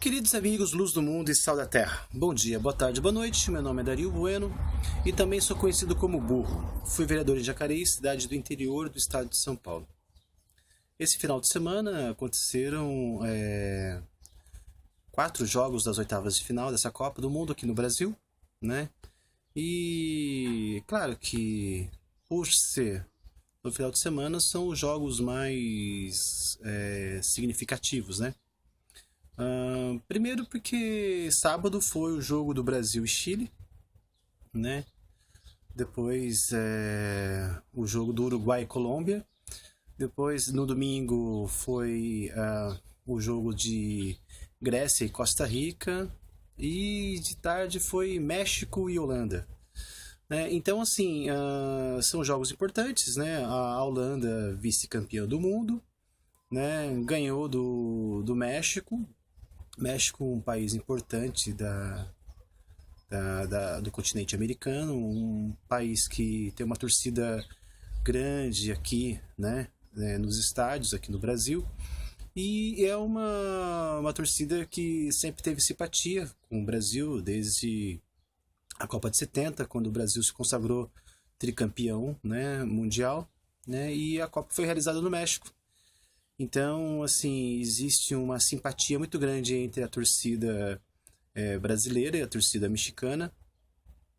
Queridos amigos, luz do mundo e sal da terra, bom dia, boa tarde, boa noite, meu nome é Dario Bueno e também sou conhecido como Burro. Fui vereador em Jacareí, cidade do interior do estado de São Paulo. Esse final de semana aconteceram 4 jogos das oitavas de final dessa Copa do Mundo aqui no Brasil, né? E claro que por ser no final de semana são os jogos mais significativos, né? Primeiro porque sábado foi o jogo do Brasil e Chile, né? Depois o jogo do Uruguai e Colômbia. Depois no domingo foi o jogo de Grécia e Costa Rica. E de tarde foi México e Holanda. Então assim, são jogos importantes, né? A Holanda, vice-campeã do mundo, né? Ganhou do México. México, um país importante do continente americano, um país que tem uma torcida grande aqui, né, nos estádios aqui no Brasil, e é uma torcida que sempre teve simpatia com o Brasil desde a Copa de 70, quando o Brasil se consagrou tricampeão, né, mundial, né, e a Copa foi realizada no México. Então, assim, existe uma simpatia muito grande entre a torcida brasileira e a torcida mexicana,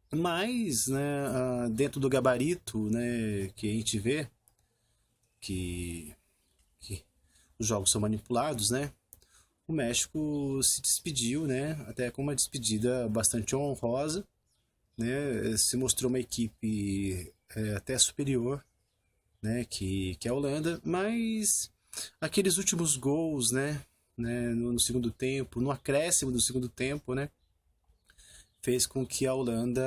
mas, né, dentro do gabarito, né, que a gente vê que os jogos são manipulados, né, o México se despediu, né, até com uma despedida bastante honrosa, né, se mostrou uma equipe até superior, né, que a Holanda, mas aqueles últimos gols, né, no segundo tempo, no acréscimo do segundo tempo, né, fez com que a Holanda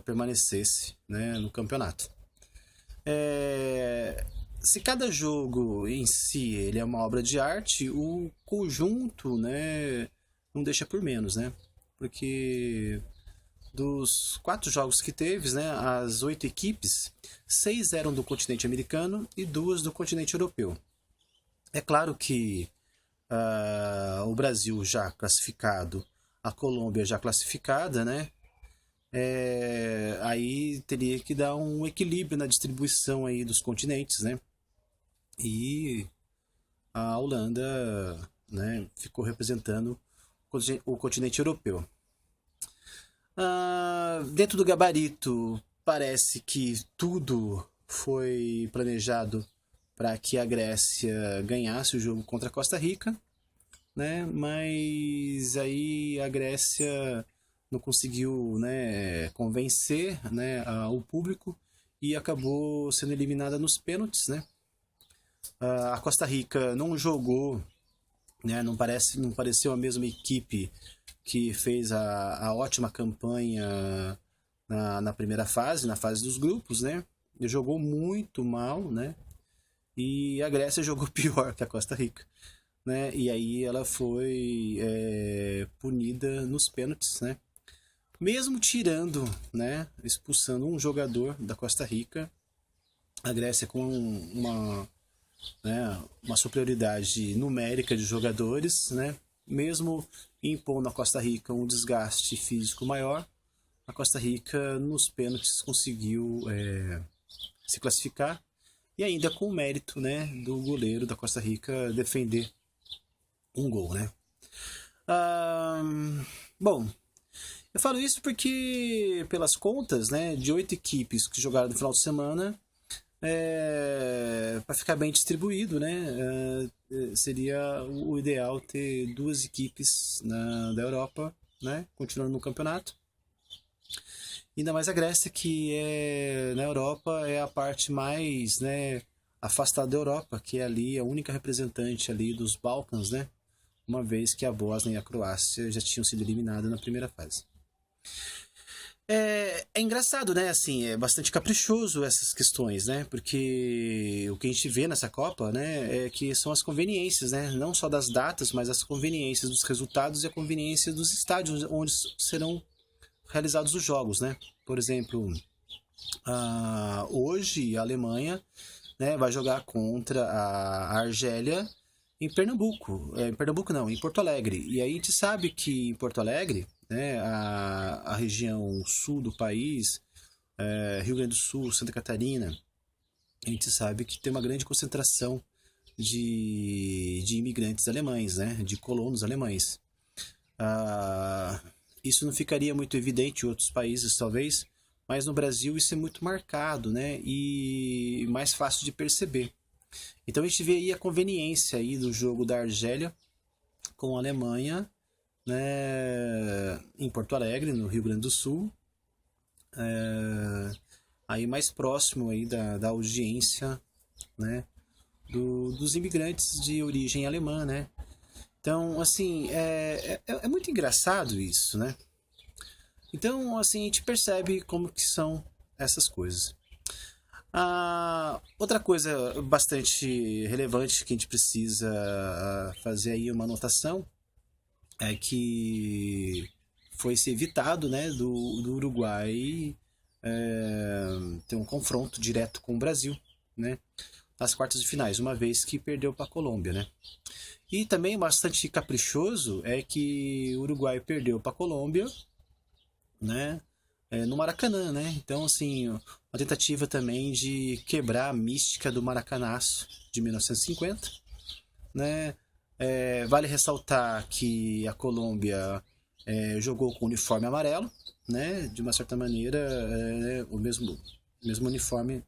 permanecesse, né, no campeonato. Se cada jogo em si ele é uma obra de arte, o conjunto, né, não deixa por menos, né, porque dos 4 jogos que teve, né, as 8 equipes, 6 eram do continente americano e 2 do continente europeu. É claro que o Brasil já classificado, a Colômbia já classificada, né? Aí teria que dar um equilíbrio na distribuição aí dos continentes, né? E a Holanda, né, ficou representando o continente europeu. Dentro do gabarito, parece que tudo foi planejado para que a Grécia ganhasse o jogo contra a Costa Rica, né? Mas aí a Grécia não conseguiu, né, convencer, né, o público e acabou sendo eliminada nos pênaltis, né? A Costa Rica não jogou, né, não pareceu a mesma equipe que fez a ótima campanha na primeira fase, na fase dos grupos, né? Jogou muito mal, né? E a Grécia jogou pior que a Costa Rica, né? E aí ela foi punida nos pênaltis, né? Mesmo tirando, né, expulsando um jogador da Costa Rica, a Grécia com uma superioridade numérica de jogadores, né? Mesmo impondo à Costa Rica um desgaste físico maior, a Costa Rica nos pênaltis conseguiu se classificar. E ainda com o mérito, né, do goleiro da Costa Rica defender um gol, né? Bom, eu falo isso porque, pelas contas, né, de 8 equipes que jogaram no final de semana, para ficar bem distribuído, né, seria o ideal ter 2 equipes da Europa, né, continuando no campeonato. Ainda mais a Grécia, que na Europa é a parte mais, né, afastada da Europa, que é ali a única representante ali dos Balcãs, né, uma vez que a Bósnia e a Croácia já tinham sido eliminadas na primeira fase. É engraçado, né, assim, é bastante caprichoso essas questões, né, porque o que a gente vê nessa Copa, né, é que são as conveniências, né, não só das datas, mas as conveniências dos resultados e a conveniência dos estádios onde serão realizados os jogos, né? Por exemplo, hoje a Alemanha, né, vai jogar contra a Argélia em Pernambuco. Em Pernambuco não, em Porto Alegre. E aí a gente sabe que em Porto Alegre, né, a região sul do país, Rio Grande do Sul, Santa Catarina, a gente sabe que tem uma grande concentração de imigrantes alemães, né, de colonos alemães. Isso não ficaria muito evidente em outros países, talvez, mas no Brasil isso é muito marcado, né, e mais fácil de perceber. Então a gente vê aí a conveniência aí do jogo da Argélia com a Alemanha, né, em Porto Alegre, no Rio Grande do Sul, aí mais próximo aí da audiência, né, dos imigrantes de origem alemã, né. Então, assim, é muito engraçado isso, né. Então, assim, a gente percebe como que são essas coisas. Outra coisa bastante relevante que a gente precisa fazer aí uma anotação é que foi se evitado, né, do Uruguai ter um confronto direto com o Brasil, né, nas quartas de finais, uma vez que perdeu para a Colômbia, né. E também bastante caprichoso é que o Uruguai perdeu para a Colômbia, né, no Maracanã, né? Então, assim, uma tentativa também de quebrar a mística do Maracanaço de 1950, né? Vale ressaltar que a Colômbia jogou com uniforme amarelo, né? De uma certa maneira, o mesmo uniforme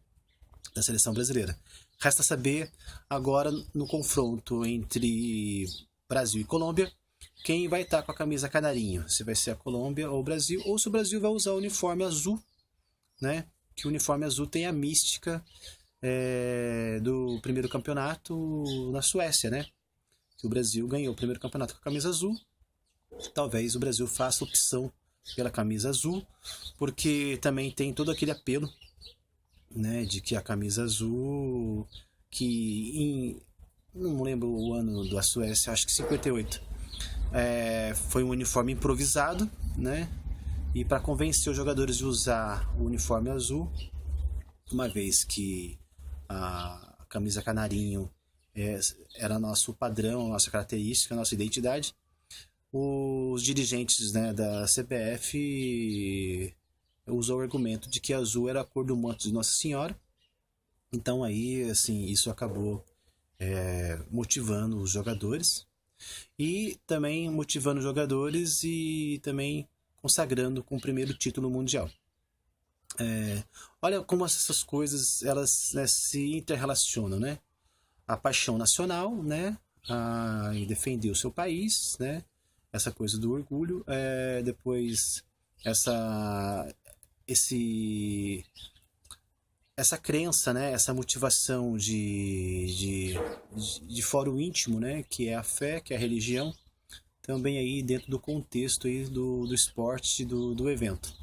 da seleção brasileira. Resta saber agora no confronto entre Brasil e Colômbia quem vai estar com a camisa canarinho, se vai ser a Colômbia ou o Brasil, ou se o Brasil vai usar o uniforme azul, né? Que o uniforme azul tem a mística do primeiro campeonato na Suécia, né? Que o Brasil ganhou o primeiro campeonato com a camisa azul. Talvez o Brasil faça opção pela camisa azul, porque também tem todo aquele apelo, né? De que a camisa azul, não lembro o ano da Suécia, acho que 58. Foi um uniforme improvisado, né? E para convencer os jogadores de usar o uniforme azul, uma vez que a camisa canarinho era nosso padrão, nossa característica, nossa identidade, os dirigentes, né, da CBF usou o argumento de que azul era a cor do manto de Nossa Senhora. Então aí, assim, isso acabou motivando os jogadores e também motivando os jogadores e também consagrando com o primeiro título mundial. Olha como essas coisas elas, né, se interrelacionam, né? A paixão nacional, né? Em defender o seu país, né? Essa coisa do orgulho, depois essa crença, né? Essa motivação de fórum íntimo, né? Que é a fé, que é a religião, também aí dentro do contexto aí do esporte, do evento.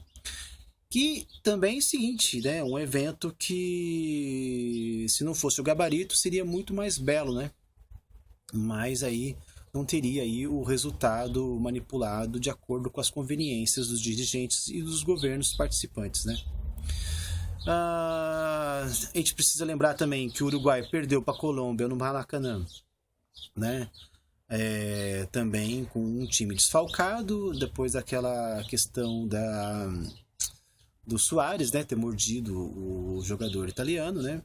Que também é o seguinte, né? Um evento que, se não fosse o gabarito, seria muito mais belo, né? Mas aí não teria aí o resultado manipulado de acordo com as conveniências dos dirigentes e dos governos participantes, né? A gente precisa lembrar também que o Uruguai perdeu para a Colômbia no Maracanã, né? Também com um time desfalcado, depois daquela questão do Suárez, né, ter mordido o jogador italiano, né?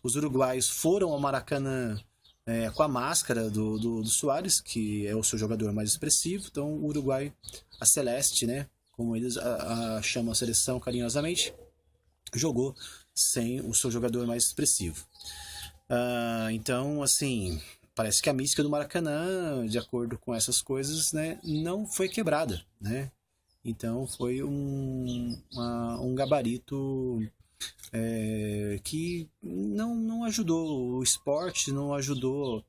Os uruguaios foram ao Maracanã com a máscara do Suárez, que é o seu jogador mais expressivo. Então o Uruguai, a Celeste, né, como eles chamam a seleção carinhosamente, jogou sem o seu jogador mais expressivo. Então, assim, parece que a mística do Maracanã, de acordo com essas coisas, né, não foi quebrada, né? Então foi um gabarito que não ajudou o esporte, não ajudou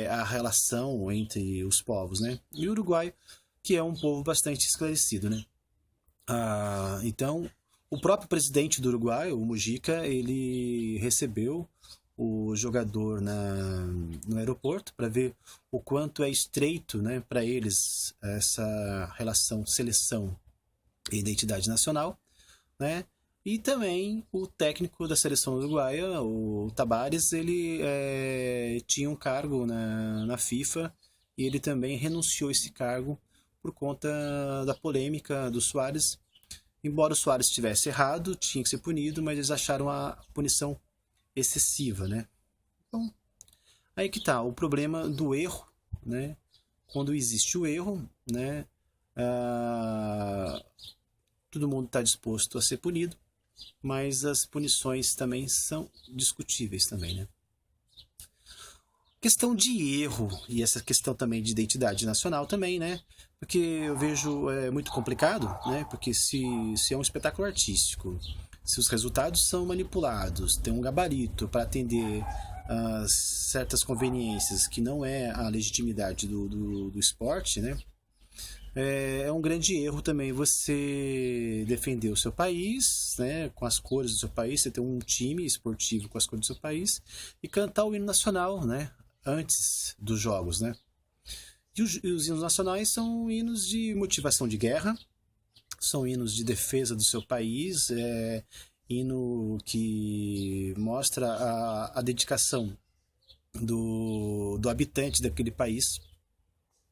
a relação entre os povos, né? E o Uruguai, que é um povo bastante esclarecido, né? Então, o próprio presidente do Uruguai, o Mujica, ele recebeu o jogador no aeroporto para ver o quanto é estreito, né, para eles essa relação seleção e identidade nacional, né? E também o técnico da seleção uruguaia, o Tabárez, ele tinha um cargo na FIFA e ele também renunciou a esse cargo por conta da polêmica do Suárez. Embora o Suárez estivesse errado, tinha que ser punido, mas eles acharam a punição excessiva, né? Então, aí que tá, o problema do erro, né? Quando existe o erro, né? Todo mundo está disposto a ser punido, mas as punições também são discutíveis também, né? Questão de erro e essa questão também de identidade nacional também, né? Porque eu vejo muito complicado, né? Porque se é um espetáculo artístico, se os resultados são manipulados, tem um gabarito para atender a certas conveniências que não é a legitimidade do esporte, né? É um grande erro também você defender o seu país, né, com as cores do seu país, você ter um time esportivo com as cores do seu país e cantar o hino nacional, né, antes dos jogos, né. E os hinos nacionais são hinos de motivação de guerra, são hinos de defesa do seu país, hino que mostra a dedicação do habitante daquele país,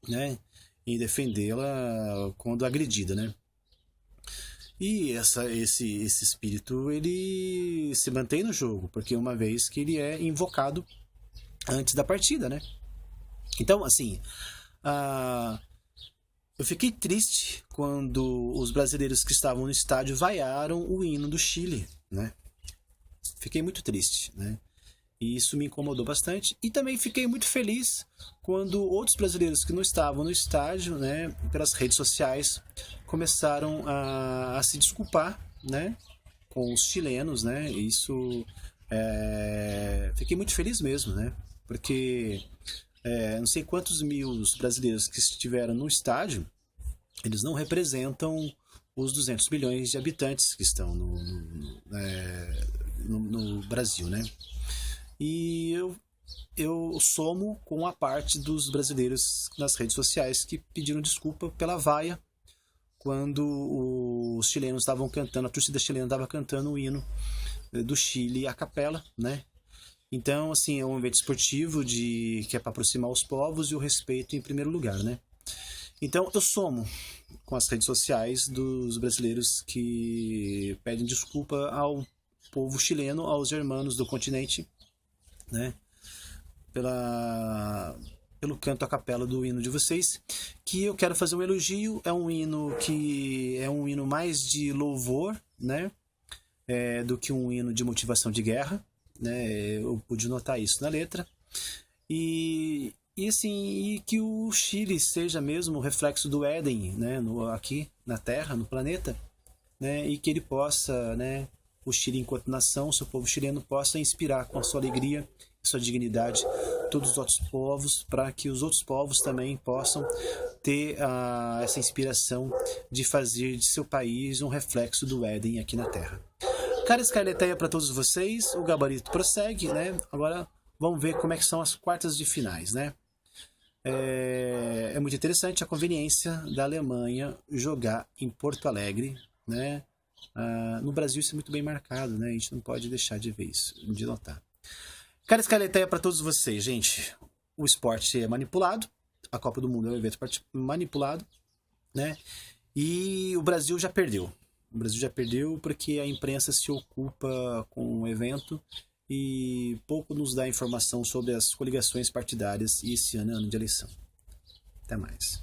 né, em defendê-la quando agredida, né? E esse espírito ele se mantém no jogo, porque uma vez que ele é invocado antes da partida, né? Então, assim, eu fiquei triste quando os brasileiros que estavam no estádio vaiaram o hino do Chile, né? Fiquei muito triste, né? E isso me incomodou bastante. E também fiquei muito feliz quando outros brasileiros que não estavam no estádio, né, pelas redes sociais, começaram a se desculpar, né, com os chilenos, né. Isso fiquei muito feliz mesmo, né, porque não sei quantos mil brasileiros que estiveram no estádio, eles não representam os 200 milhões de habitantes que estão no Brasil, né. E eu somo com a parte dos brasileiros nas redes sociais que pediram desculpa pela vaia quando os chilenos estavam cantando, a torcida chilena estava cantando o hino do Chile a capela, né? Então, assim, é um evento esportivo que é para aproximar os povos e o respeito em primeiro lugar, né? Então, eu somo com as redes sociais dos brasileiros que pedem desculpa ao povo chileno, aos hermanos do continente, né, pelo canto a capela do hino de vocês, que eu quero fazer um elogio. É um hino que é um hino mais de louvor, né, do que um hino de motivação de guerra, né. Eu pude notar isso na letra e assim, e que o Chile seja mesmo o reflexo do Éden, né, aqui na Terra, no planeta, né, e que ele possa, né, o Chile enquanto nação, o seu povo chileno possa inspirar com a sua alegria, sua dignidade, todos os outros povos, para que os outros povos também possam ter essa inspiração de fazer de seu país um reflexo do Éden aqui na Terra. Cara Scarleteia para todos vocês, o gabarito prossegue, né? Agora vamos ver como é que são as quartas de finais, né? É muito interessante a conveniência da Alemanha jogar em Porto Alegre, né? No Brasil isso é muito bem marcado, né? A gente não pode deixar de ver isso, de notar. Cara Escaleteia para todos vocês, gente. O esporte é manipulado, a Copa do Mundo é um evento manipulado, né? E o Brasil já perdeu. O Brasil já perdeu porque a imprensa se ocupa com o evento e pouco nos dá informação sobre as coligações partidárias, e esse ano é ano de eleição. Até mais.